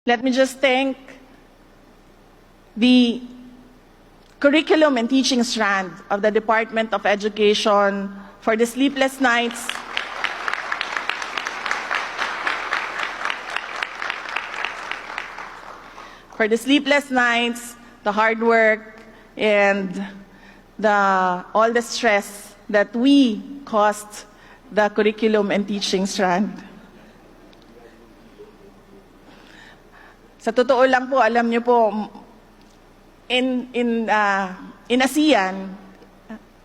Let me just thank the curriculum and teaching strand of the Department of Education for the sleepless nights, the hard work, and all the stress that we caused the curriculum and teaching strand. Sa totoo lang po, alam niyo po, in ASEAN,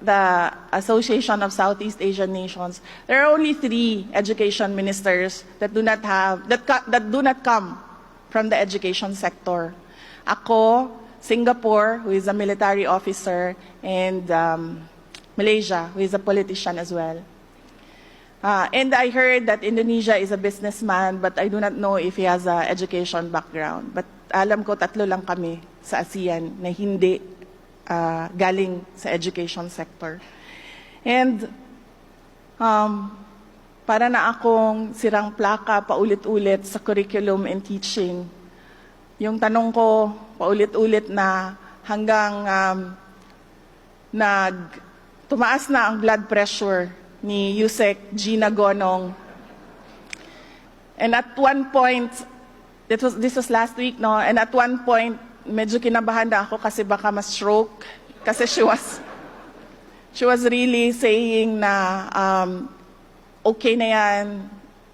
the Association of Southeast Asian Nations, there are only 3 education ministers that do not come from the education sector. Ako, Singapore, who is a military officer, and Malaysia, who is a politician as well. And I heard that Indonesia is a businessman, but I do not know if he has an education background. But alam ko, 3 lang kami sa ASEAN na hindi galing sa education sector. And para na akong sirang plaka paulit-ulit sa curriculum and teaching. Yung tanong ko paulit-ulit na hanggang tumaas na ang blood pressure ni Yusek Gina Gonong. And at one point, this was last week, no? And at one point, medyo kinabahan na ako kasi baka ma-stroke. Kasi she was really saying na okay na yan,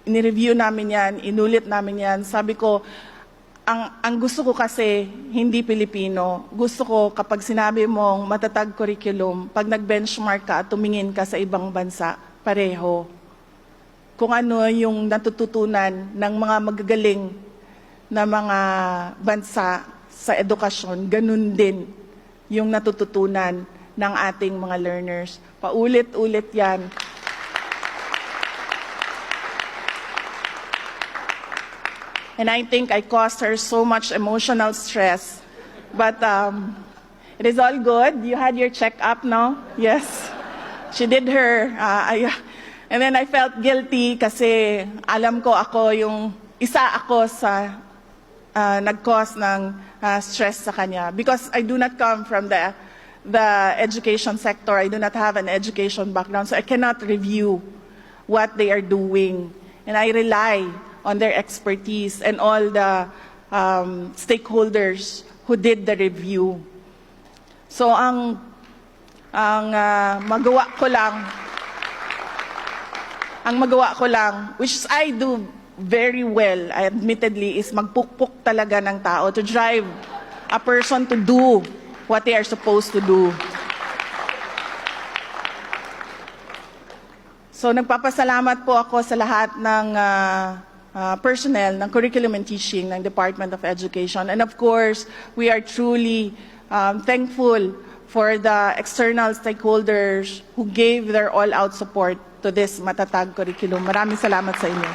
inireview namin yan, inulit namin yan. Sabi ko, ang gusto ko kasi hindi Pilipino. Gusto ko kapag sinabi mong matatag curriculum, pag nag-benchmark ka at tumingin ka sa ibang bansa, pareho. Kung ano yung natututunan ng mga magagaling na mga bansa sa edukasyon, ganun din yung natututunan ng ating mga learners. Paulit-ulit yan. And I think I caused her so much emotional stress. But it is all good. You had your check-up, no? Yes. She did her. And then I felt guilty kasi alam ko isa ako sa nag-cause ng stress sa kanya. Because I do not come from the education sector. I do not have an education background. So I cannot review what they are doing. And I rely on their expertise and all the stakeholders who did the review. So ang magawa ko lang, which I do very well, admittedly, is magpukpok talaga ng tao to drive a person to do what they are supposed to do. So nagpapasalamat po ako sa lahat ng personnel ng curriculum and teaching ng Department of Education. And of course, we are truly thankful for the external stakeholders who gave their all-out support to this matatag curriculum. Maraming salamat sa inyo.